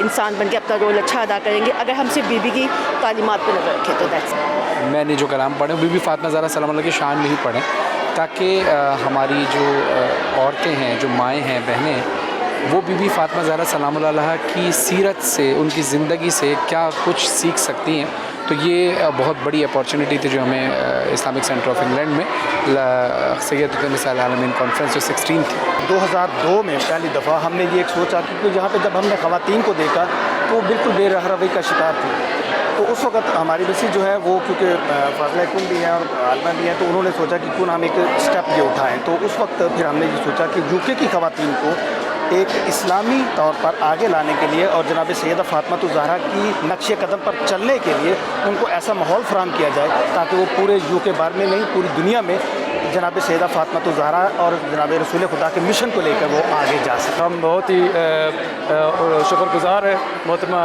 इंसान बन के अपना रोल अच्छा अदा करेंगे, अगर हम सिर्फ बीबी की तालीमात पर नज़र रखें तो दैट्स। मैंने जो कलाम पढ़े बीबी फातिमा ज़हरा सलामुल्लाह की शान में ही पढ़े, ताकि हमारी जो औरतें हैं, जो माएँ हैं, बहनें, वो बीबी फातिमा ज़हरा सलामुल्लाह अलैहा की सीरत से, उनकी ज़िंदगी से क्या कुछ सीख सकती हैं। तो ये बहुत बड़ी अपॉर्चुनिटी थी जो हमें इस्लामिक सेंटर ऑफ इंग्लैंड में सैयदतुन निसा आलमीन कॉन्फ्रेंस जो 16 थी 2002 में पहली दफ़ा हमने ये एक सोचा, क्योंकि यहाँ पे जब हमने ख़वातीन को देखा तो बिल्कुल बेरहरवी का शिकार थी। तो उस वक्त हमारी मिसेज जो है वो, क्योंकि फाज़िला कुन भी हैं और आलमा भी हैं, तो उन्होंने सोचा कि क्यों हम एक स्टेप ये उठाएँ। तो उस वक्त फिर हमने ये सोचा कि यूके की ख़वातीन को एक इस्लामी तौर पर आगे लाने के लिए और जनाब सैयदा फातिमा ज़हरा की नक्शे कदम पर चलने के लिए उनको ऐसा माहौल फराहम किया जाए ताकि वो पूरे यूके बार में नहीं, पूरी दुनिया में जनाब सैयदा फातिमा ज़हरा और जनाब रसूल खुदा के मिशन को लेकर वो आगे जा सकें। हम बहुत ही शुक्रगुजार हैं मोहतरमा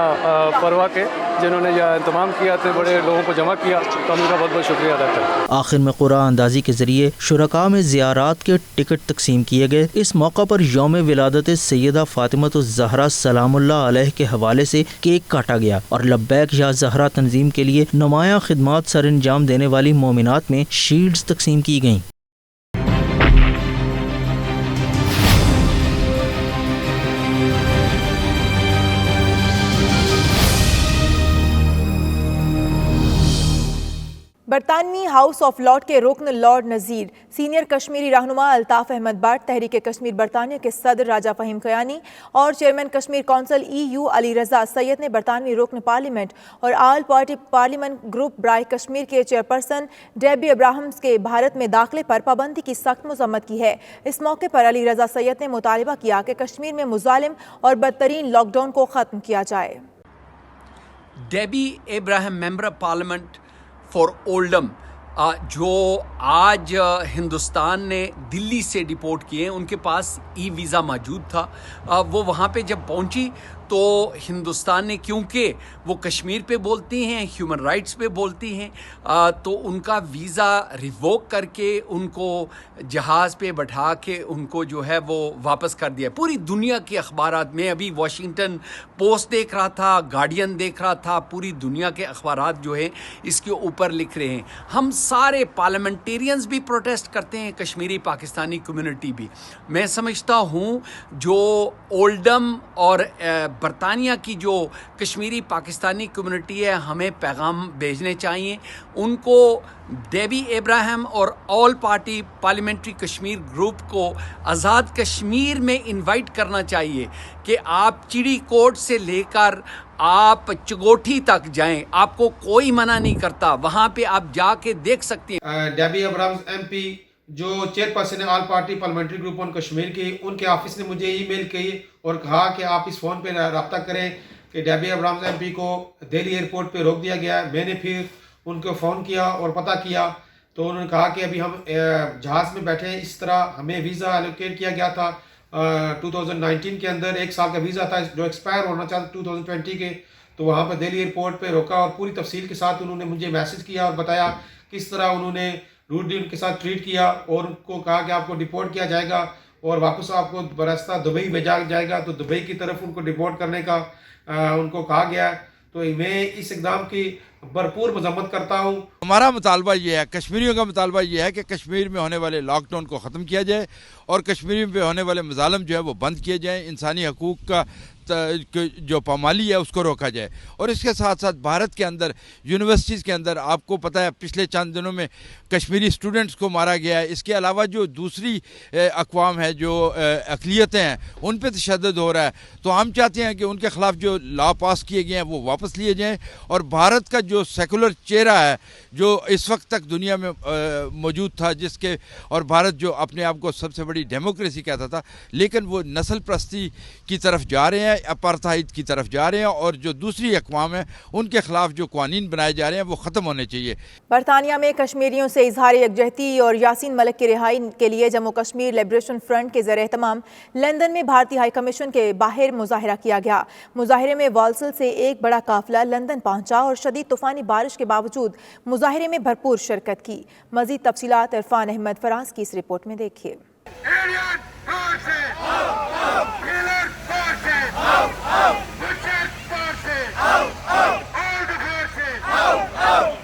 परवा के, जिन्होंने यह इंतमाम किया, इतने बड़े लोगों को जमा किया, तो हम उनका बहुत बहुत शुक्रिया अदा करते हैं। आखिर में कुरान अंदाजी के जरिए शुरका में ज़ियारात के टिकट तकसीम किए गए। इस मौका पर यौम विलादत सैयदा फातिमा ज़हरा सलामुल्लाह अलैह के हवाले से केक काटा गया और लब्बैक या ज़हरा तंजीम के लिए नुमायाँ खिदमात सर अंजाम देने वाली मोमिनात में शील्ड्स तकसीम की गईं। बरतानवी हाउस ऑफ लॉर्ड के रुकन लॉर्ड नज़ीर, सीनियर कश्मीरी रहनुमा अल्ताफ़ अहमद भट्ट, तहरीक कश्मीर बरतानिया के सदर राजा फ़हीम कयानी और chairman Kashmir council EU Ali Raza Syed ने बरतानवी रुकन पार्लियामेंट और आल पार्टी पार्लियामेंट ग्रुप ब्राय कश्मीर के चेयरपर्सन डेबी अब्राहम्स के भारत में दाखिले पर पाबंदी की सख्त मज़म्मत की है। इस मौके पर अली रज़ा सैयद ने मुतालबा किया कि कश्मीर में मुज़ालिम और बदतरीन लॉकडाउन को ख़त्म किया जाए। Debbie Abraham member of parliament for Oldham जो आज हिंदुस्तान ने दिल्ली से डिपोर्ट किए हैं, उनके पास ई वीज़ा मौजूद था। वो वहाँ पे जब पहुँची तो हिंदुस्तान ने, क्योंकि वो कश्मीर पे बोलती हैं, ह्यूमन राइट्स पे बोलती हैं, तो उनका वीज़ा रिवोक करके उनको जहाज़ पे बैठा के उनको जो है वो वापस कर दिया। पूरी दुनिया के अखबारात में, अभी वॉशिंगटन पोस्ट देख रहा था, गार्डियन देख रहा था, पूरी दुनिया के अखबारात जो है इसके ऊपर लिख रहे हैं। हम सारे पार्लियामेंटेरियंस भी प्रोटेस्ट करते हैं, कश्मीरी पाकिस्तानी कम्युनिटी भी। मैं समझता हूँ जो ओल्डम और बरतानिया की जो कश्मीरी पाकिस्तानी कम्युनिटी है, हमें पैगाम भेजने चाहिए उनको। डेबी अब्राहम और all party parliamentary Kashmir group को आज़ाद कश्मीर में इनवाइट करना चाहिए कि आप चिड़ी कोट से लेकर आप चगोठी तक जाएं, आपको कोई मना नहीं करता, वहाँ पे आप जाके देख सकते हैं। डेबी अब्राहम MP जो चेयरपर्सन है all party parliamentary group on Kashmir की, उनके ऑफिस ने मुझे ईमेल की और कहा कि आप इस फ़ोन पे रब्ता करें कि डेबी अब्राहम MP को दिल्ली एयरपोर्ट पे रोक दिया गया है। मैंने फिर उनको फ़ोन किया और पता किया तो उन्होंने कहा कि अभी हम जहाज़ में बैठे हैं। इस तरह हमें वीज़ा एलोकेट किया गया था 2019 के अंदर, 1 साल का वीज़ा था जो एक्सपायर होना चाहता 2020 के, तो वहाँ पर दिल्ली एयरपोर्ट पे रोका और पूरी तफसील के साथ उन्होंने मुझे मैसेज किया और बताया किस तरह उन्होंने रूडली उनके साथ ट्रीट किया और उनको कहा कि आपको डिपोर्ट किया जाएगा और वापस आपको बरास्ता दुबई भेजा जाएगा। तो दुबई की तरफ उनको डिपोर्ट करने का उनको कहा गया। तो मैं इस इक़दाम की भरपूर मजम्मत करता हूँ। हमारा मुतालबा ये है, कश्मीरियों का मुतालबा ये है कि कश्मीर में होने वाले लॉकडाउन को ख़त्म किया जाए और कश्मीर में होने वाले मज़ालिम जो है वो बंद किए जाएँ, इंसानी हकूक़ का जो पामाली है उसको रोका जाए। और इसके साथ साथ भारत के अंदर यूनिवर्सिटीज़ के अंदर आपको पता है पिछले चंद दिनों में कश्मीरी स्टूडेंट्स को मारा गया है। इसके अलावा जो दूसरी अक़वाम है, जो अक़लियतें हैं, उन पर तशद्दुद हो रहा है। तो हम चाहते हैं कि उनके ख़िलाफ़ जो लॉ पास किए गए हैं वो वापस लिए जाएँ और भारत का जो सेकुलर चेहरा है जो इस वक्त तक दुनिया में मौजूद था, जिसके और भारत जो अपने आप को सबसे बड़ी डेमोक्रेसी कहता था, लेकिन वो नस्ल परस्ती की तरफ जा रहे हैं, अपार्थाइड की तरफ जा रहे हैं और जो दूसरी अक़वाम है उनके खिलाफ जो कानून बनाए जा रहे हैं वो ख़त्म होने चाहिए। बरतानिया में कश्मीरियों से इजहार यकजहती और यासीन मलिक की रिहाई के लिए जम्मू कश्मीर लिबरेशन फ्रंट के ज़रिए तमाम लंदन में भारतीय हाई कमीशन के बाहर मुजाहिरा किया गया। मुजाहिरे में वालसल से एक बड़ा काफिला लंदन पहुंचा और शदीद तूफ़ानी बारिश के बावजूद मुजाहिरे में भरपूर शिरकत की। मज़ीद तफसीलात इरफान अहमद फराज की इस रिपोर्ट में देखिए।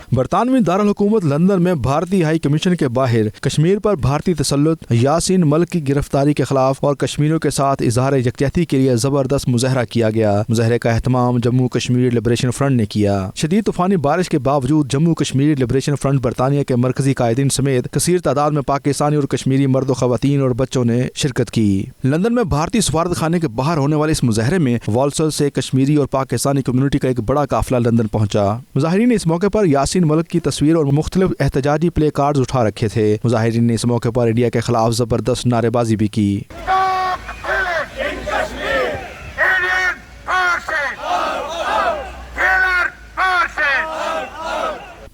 बरतानवी दारुल हुकूमत लंदन में भारतीय हाई कमीशन के बाहर कश्मीर पर भारतीय तसल्लुत, यासीन मलिक की गिरफ्तारी के खिलाफ और कश्मीरियों के साथ इजहार यकजहती के लिए जबरदस्त मुजाहरा किया गया। मुजाहरे का एहतमाम जम्मू कश्मीर लिबरेशन फ्रंट ने किया। शदीद तूफानी बारिश के बावजूद जम्मू कश्मीर लिबरेशन फ्रंट बरतानिया के मरकजी कायदीन समेत कसीर तादाद में पाकिस्तानी और कश्मीरी मर्द, खवातीन और बच्चों ने शिरकत की। लंदन में भारतीय सफारत खाने के बाहर होने वाले इस मुजाहरे में वालसल से कश्मीरी और पाकिस्तानी कम्युनिटी का एक बड़ा काफिला लंदन पहुंचा। मुजाहिरीन ने इस मौके पर यासीन मलिक की तस्वीर और मुख्तलिफ एहतजाजी प्ले कार्ड उठा रखे थे। मुजाहिरीन ने इस मौके पर इंडिया के खिलाफ जबरदस्त नारेबाजी भी की।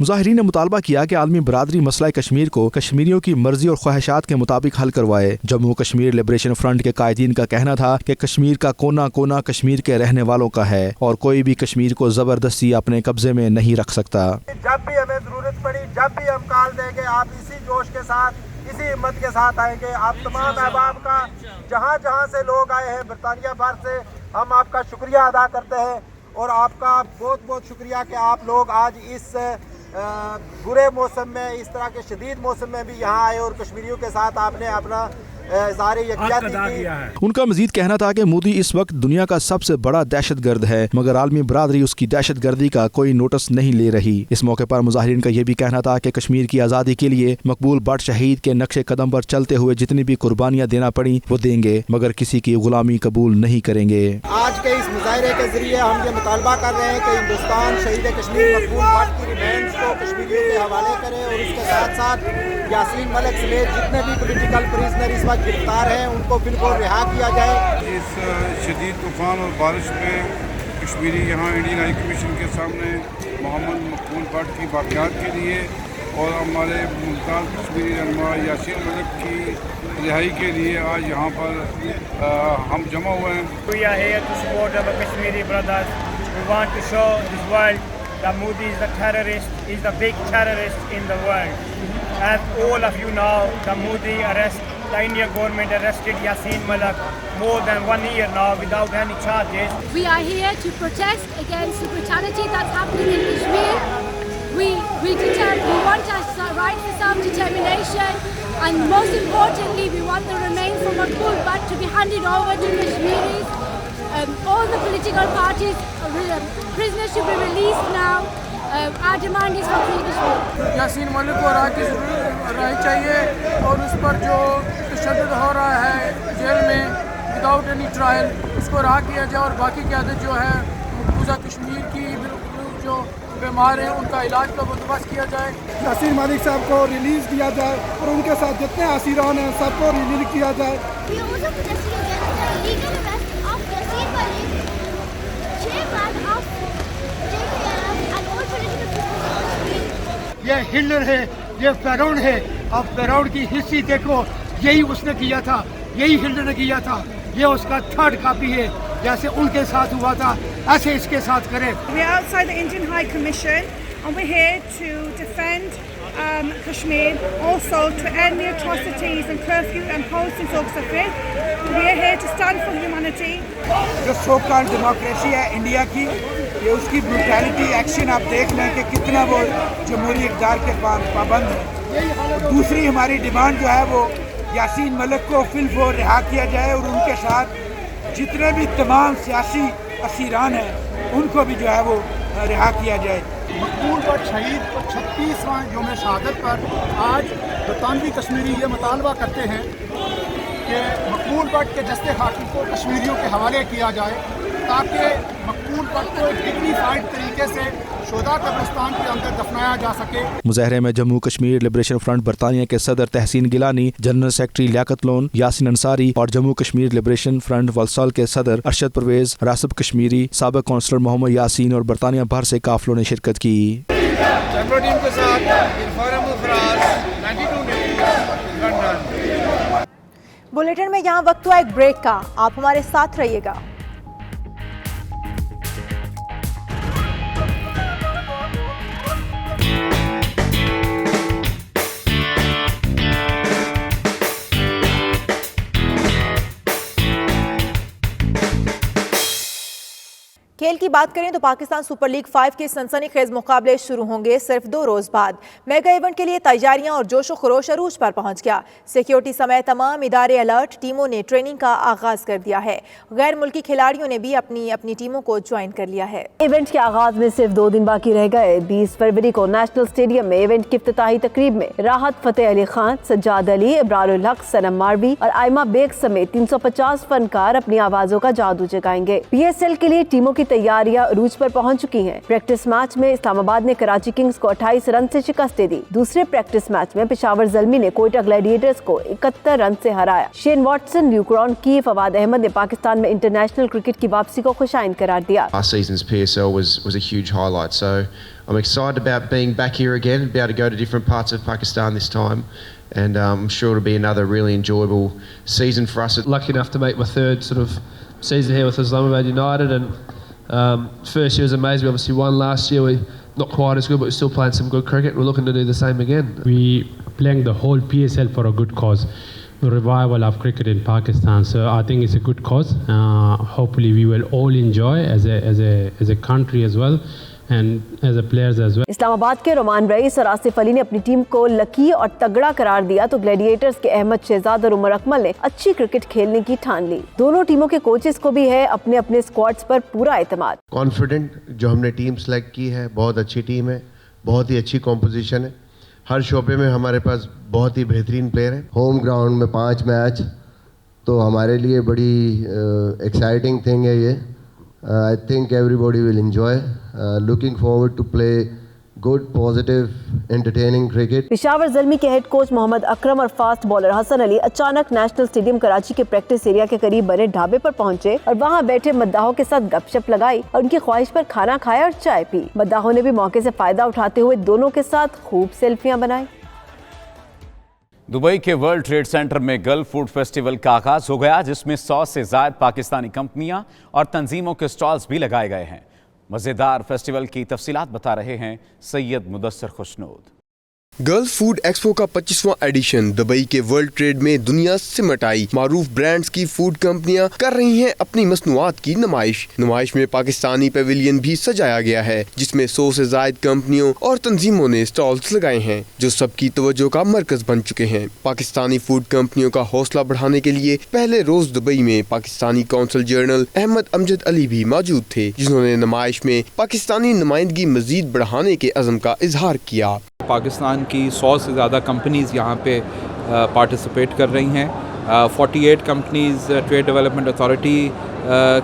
مظاہرین نے مطالبہ کیا کہ عالمی برادری مسئلہ کشمیر کو کشمیریوں کی مرضی اور خواہشات کے مطابق حل کروائے۔ جموں کشمیر لبریشن فرنٹ کے قائدین کا کہنا تھا کہ کشمیر کا کونا کونا کشمیر کے رہنے والوں کا ہے اور کوئی بھی کشمیر کو زبردستی اپنے قبضے میں نہیں رکھ سکتا۔ جب بھی ہمیں ضرورت پڑی، جب بھی ہم کال دیں گے، آپ اسی جوش کے ساتھ، اسی ہمت کے ساتھ آئیں گے۔ آپ تمام احباب کا جہاں جہاں سے لوگ آئے ہیں برطانیہ بھر سے، ہم آپ کا شکریہ ادا کرتے ہیں اور آپ کا بہت بہت شکریہ کہ آپ لوگ آج اس برے موسم میں، اس طرح کے شدید موسم میں بھی یہاں آئے اور کشمیریوں کے ساتھ آپ نے اپنا اظہار یکجہتی کی۔ ان کا مزید کہنا تھا کہ مودی اس وقت دنیا کا سب سے بڑا دہشت گرد ہے، مگر عالمی برادری اس کی دہشت گردی کا کوئی نوٹس نہیں لے رہی۔ اس موقع پر مظاہرین کا یہ بھی کہنا تھا کہ کشمیر کی آزادی کے لیے مقبول بٹ شہید کے نقش قدم پر چلتے ہوئے جتنی بھی قربانیاں دینا پڑیں وہ دیں گے، مگر کسی کی غلامی قبول نہیں کریں گے۔ آج کے اس مظاہرے کے ذریعے ہم یہ مطالبہ کر رہے ہیں کہ ہندوستان شہید کشمیر مقبول بٹ کی ریمینز کو کشمیریوں کے حوالے کرے اور اس کے ساتھ ساتھ یاسین ملک سمیت جتنے بھی پولیٹیکل پریزنر اس وقت گرفتار ہیں ان کو بالکل رہا کیا جائے۔ اس شدید طوفان اور بارش میں کشمیری یہاں انڈین ہائی کمیشن کے سامنے محمد مقبول بٹ کی باقیات کے لیے اور ہمارے ممتاز کشمیری رہنما یاسین ملک کی رہائی کے لیے آج یہاں پر ہم جمع ہوئے ہیں۔ We are here to support our Kashmiri brothers. We want to show this world that Modi is the terrorist, is the big terrorist in the world. As all of you know, the Indian government arrested Yassin Malik more than 1 year now without any charges. We are here to protest against the brutality that's happening in Kashmir. We want our right for self-determination, and most importantly, we want the remains of Maqbool Butt to be handed over to Kashmiris. All the political parties, prisoners should be released now. Our demand is for free Kashmir. Yasin Malik کو رہائی چاہیے اور اس پر جو تشدد ہو رہا ہے jail میں without any trial اس کو رہا کیا جائے اور باقی قیادت جو ہے مقبوضہ کشمیر کی جو بیمار ہیں ان کا علاج کا بندوبست کیا جائے۔ یاسین ملک صاحب کو ریلیز کیا جائے اور ان کے ساتھ جتنے اسیران ہیں سب کو ریلیز کیا جائے۔ یہ ہٹلر ہے، یہ فرعون ہے، اب فرعون کی ہسٹری دیکھو، یہی اس نے کیا تھا، یہی ہٹلر نے کیا تھا، یہ اس کا تھرڈ کاپی ہے، جیسے ان کے ساتھ ہوا تھا ایسے اس کے ساتھ کرے۔ We are outside the Indian High Commission and we're here to defend Kashmir, also to end the atrocities and curfew imposed in Safir. We are here to stand for humanity. جو سو کال ڈیموکریسی ہے India کی، یہ اس کی brutality action آپ دیکھ لیں کہ کتنا وہ جمہوری اقدار کے پابند ہے۔ دوسری ہماری ڈیمانڈ جو ہے وہ یاسین ملک کو فی الفور رہا کیا جائے اور ان کے ساتھ جتنے بھی تمام سیاسی اسیران ہیں ان کو بھی جو ہے وہ رہا کیا جائے۔ مقبول بٹ شہید کو 36واں یوم شہادت پر آج برطانوی کشمیری یہ مطالبہ کرتے ہیں کہ مقبول بٹ کے جسد خاکی کو کشمیریوں کے حوالے کیا جائے تاکہ مقبول بٹ کو ڈگنیفائڈ طریقے سے شہداء قبرستان کے اندر دفنایا جا سکے۔ مظاہرے میں جموں کشمیر لبریشن فرنٹ برطانیہ کے صدر تحسین گیلانی، جنرل سیکرٹری لیاقت لون، یاسین انصاری اور جموں کشمیر لبریشن فرنٹ والسال کے صدر ارشد پرویز، راسب کشمیری، سابق کونسلر محمد یاسین اور برطانیہ بھر سے قافلوں نے شرکت کی۔ ٹیم کے ساتھ انفارم الفراز 92 نیوز لندن۔ بلیٹن میں یہاں وقت ہوا ایک بریک کا، آپ ہمارے ساتھ رہیے گا۔ کھیل کی بات کریں تو پاکستان سپر لیگ 5 کے سنسنی خیز مقابلے شروع ہوں گے صرف 2 روز بعد۔ میگا ایونٹ کے لیے تیاریاں اور جوش و خروش عروج پر پہنچ گیا۔ سیکیورٹی سمیت تمام ادارے الرٹ، ٹیموں نے ٹریننگ کا آغاز کر دیا ہے۔ غیر ملکی کھلاڑیوں نے بھی اپنی ٹیموں کو جوائن کر لیا ہے۔ ایونٹ کے آغاز میں صرف 2 دن باقی رہ گئے۔ 20 فروری کو نیشنل اسٹیڈیم میں ایونٹ کی افتتاحی تقریب میں راحت فتح علی خان، سجاد علی، ابرار الحق، سنم ماروی اور آئمہ بیگ سمیت 350 فنکار اپنی آوازوں کا جادو جگائیں گے۔ PSL کے لیے ٹیموں کی तैयारियां अरूज पर पहुंच चुकी हैं। प्रैक्टिस मैच में इस्लामाबाद ने कराची किंग्स को 28 रन से शिकस्त दे दी। दूसरे प्रैक्टिस मैच में पेशावर ज़ल्मी ने कोयटा ग्लैडिएटर्स को 71 रन से हराया। Shane Watson, Luke Ronchi, Fawad Ahmed ने पाकिस्तान में इंटरनेशनल क्रिकेट की वापसी को खुशाइन करार दिया। Last season's PSL was a huge highlight, so I'm excited about being back here again, be able to go to different parts of Pakistan this time, and I'm sure it'll be another really enjoyable season for us. Lucky enough to make my third sort of season here with Islamabad United, and first year was amazing. We obviously won last year. We not quite as good, but we're still playing some good cricket. We're looking to do the same again. We playing the whole PSL for a good cause, revival of cricket in Pakistan. So I think it's a good cause. Hopefully we will all enjoy as a country as well, and as a players as well. Islamabad के Roman rice और आसिफ अली ने अपनी team को lucky और तगड़ा करार दिया तो ग्लैडिएटर्स के अहमद शहजाद और उमर अकमल ने अच्छी क्रिकेट खेलने की ठान ली। दोनों टीमों के कोचेस को भी है अपने अपने स्क्वाड्स पर पूरा एतमाद। कॉन्फिडेंट जो हमने टीम सेलेक्ट की है, बहुत अच्छी टीम है, बहुत ही अच्छी कॉम्पोजिशन है। हर शोबे में हमारे पास बहुत ही बेहतरीन प्लेयर हैं। होम ग्राउंड में 5 मैच तो हमारे लिए बड़ी एक्साइटिंग थिंग है ये। I think everybody will enjoy. Looking forward to play good, positive, entertaining cricket. Peshawar Zalmi के हेड कोच मोहम्मद अकरम और फास्ट बॉलर हसन अली अचानक नेशनल स्टेडियम कराची के प्रैक्टिस एरिया के करीब बने ढाबे पर पहुंचे और वहां बैठे मद्दाहों के साथ गपशप लगाई और उनकी ख्वाहिश पर खाना खाया और चाय पी। मद्दाहों ने भी मौके से फायदा उठाते हुए दोनों के साथ खूब सेल्फियां बनाई। दुबई के वर्ल्ड ट्रेड सेंटर में गल्फ फूड फेस्टिवल का आगाज हो गया, जिसमें 100 से ज्यादा पाकिस्तानी कंपनियां और तंजीमों के स्टॉल्स भी लगाए गए हैं। मजेदार फेस्टिवल की तफसीलात बता रहे हैं Syed Mudassar Khushnood. Gulf Food Expo का 25वां एडिशन दुबई के वर्ल्ड ट्रेड में दुनिया सिमट आई। मारूफ ब्रांड्स की फूड कंपनियां कर रही हैं अपनी मसनूआत की नुमाइश में पाकिस्तानी पेविलियन भी सजाया गया है, जिसमें 100 से ज्यादा कंपनियों और तंजीमों ने स्टॉल्स लगाए हैं, जो सबकी तवज्जो का मरकज बन चुके हैं। पाकिस्तानी फूड कंपनियों का हौसला बढ़ाने के लिए पहले रोज दुबई में पाकिस्तानी कौंसल जनरल अहमद अमजद अली भी मौजूद थे, जिन्होंने नुमाइश में पाकिस्तानी नुमाइंदगी मजीद बढ़ाने के अज़म का इजहार किया। पाकिस्तान की 100 से ज़्यादा कंपनीज़ यहाँ पे पार्टिसिपेट कर रही हैं। 48 कंपनीज़ ट्रेड डेवलपमेंट अथॉरिटी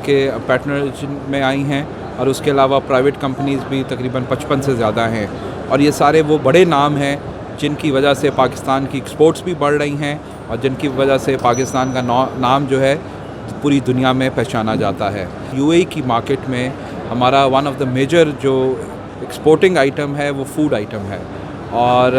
के पार्टनरशिप में आई हैं और उसके अलावा प्राइवेट कंपनीज़ भी तकरीबन 55 से ज़्यादा हैं, और ये सारे वो बड़े नाम हैं जिनकी वजह से पाकिस्तान की एक्सपोर्ट्स भी बढ़ रही हैं और जिनकी वजह से पाकिस्तान का नाम जो है पूरी दुनिया में पहचाना जाता है। UAE की मार्केट में हमारा वन ऑफ द मेजर जो एक्सपोर्टिंग आइटम है वो फूड आइटम है, और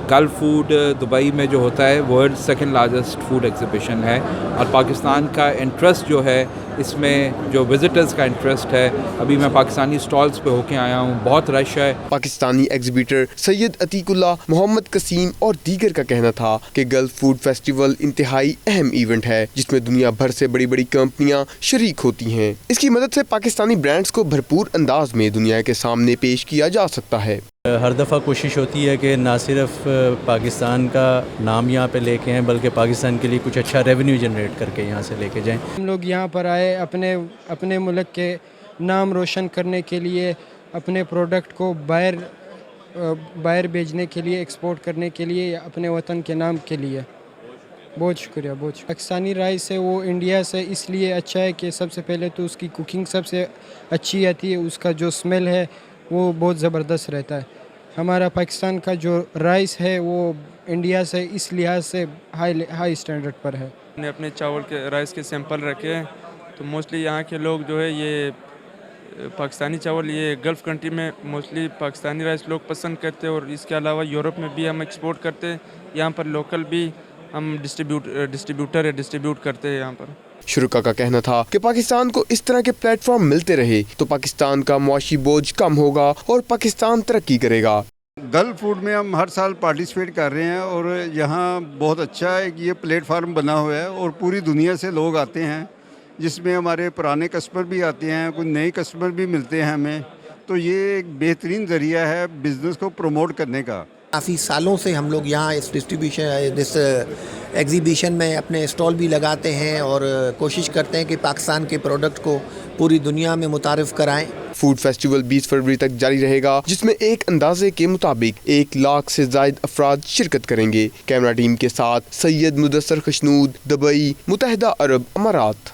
गल्फ फूड दुबई में जो होता है world second largest food exhibition है, और पाकिस्तान का इंटरेस्ट जो है इसमें जो विजिटर्स का इंटरेस्ट है, अभी मैं पाकिस्तानी स्टॉल्स पे होके आया हूँ, बहुत रश है। पाकिस्तानी एग्जीबिटर सैयद अतीकुल्लाह, मोहम्मद कसीम और दीगर का कहना था कि गल्फ फूड फेस्टिवल इंतहाई अहम इवेंट है, जिसमें दुनिया भर से बड़ी बड़ी कंपनियां शरीक होती हैं। इसकी मदद से पाकिस्तानी ब्रांड्स को भरपूर अंदाज में दुनिया के सामने पेश किया जा सकता है। हर दफ़ा कोशिश होती है कि ना सिर्फ पाकिस्तान का नाम यहाँ पे लेके आएँ, बल्कि पाकिस्तान के लिए कुछ अच्छा रेवेन्यू जनरेट करके यहाँ से लेके जाएं। हम लोग यहाँ पर आए अपने मुल्क के नाम रोशन करने के लिए, अपने प्रोडक्ट को बाहर भेजने के लिए, एक्सपोर्ट करने के लिए, अपने वतन के नाम के लिए। बहुत शुक्रिया। पाकिस्तानी राइस है वो इंडिया से इसलिए अच्छा है कि सबसे पहले तो उसकी कुकिंग सबसे अच्छी आती है, उसका जो स्मेल है वो बहुत ज़बरदस्त रहता है। हमारा पाकिस्तान का जो राइस है वो इंडिया से इस लिहाज से हाई स्टैंडर्ड पर है। हमने अपने चावल के राइस के सैंपल रखे हैं, तो मोस्टली यहाँ के लोग जो है ये पाकिस्तानी चावल, ये गल्फ़ कंट्री में मोस्टली पाकिस्तानी राइस लोग पसंद करते हैं, और इसके अलावा यूरोप में भी हम एक्सपोर्ट करते हैं, यहाँ पर लोकल भी हम डिस्ट्रीब्यूट करते हैं यहाँ पर। शुरुका का कहना था कि पाकिस्तान को इस तरह के प्लेटफॉर्म मिलते रहे तो पाकिस्तान का मुआशी बोझ कम होगा और पाकिस्तान तरक्की करेगा। गल्फ फूड में हम हर साल पार्टिसिपेट कर रहे हैं, और यहाँ बहुत अच्छा है कि ये प्लेटफार्म बना हुआ है और पूरी दुनिया से लोग आते हैं, जिसमें हमारे पुराने कस्टमर भी आते हैं, कुछ नए कस्टमर भी मिलते हैं हमें, तो ये एक बेहतरीन ज़रिया है बिज़नेस को प्रमोट करने का। काफ़ी सालों से हम लोग यहाँ इस एग्जीबिशन में अपने स्टॉल भी लगाते हैं और कोशिश करते हैं कि पाकिस्तान के प्रोडक्ट को पूरी दुनिया में मुतारिफ कराएं। फूड फेस्टिवल 20 फरवरी तक जारी रहेगा, जिसमें एक अंदाजे के मुताबिक 1 लाख से ज्यादा अफराद शिरकत करेंगे। कैमरा टीम के साथ सैयद मुदस्सर खुशनूद, दुबई, मुत्तहिदा अरब अमारात।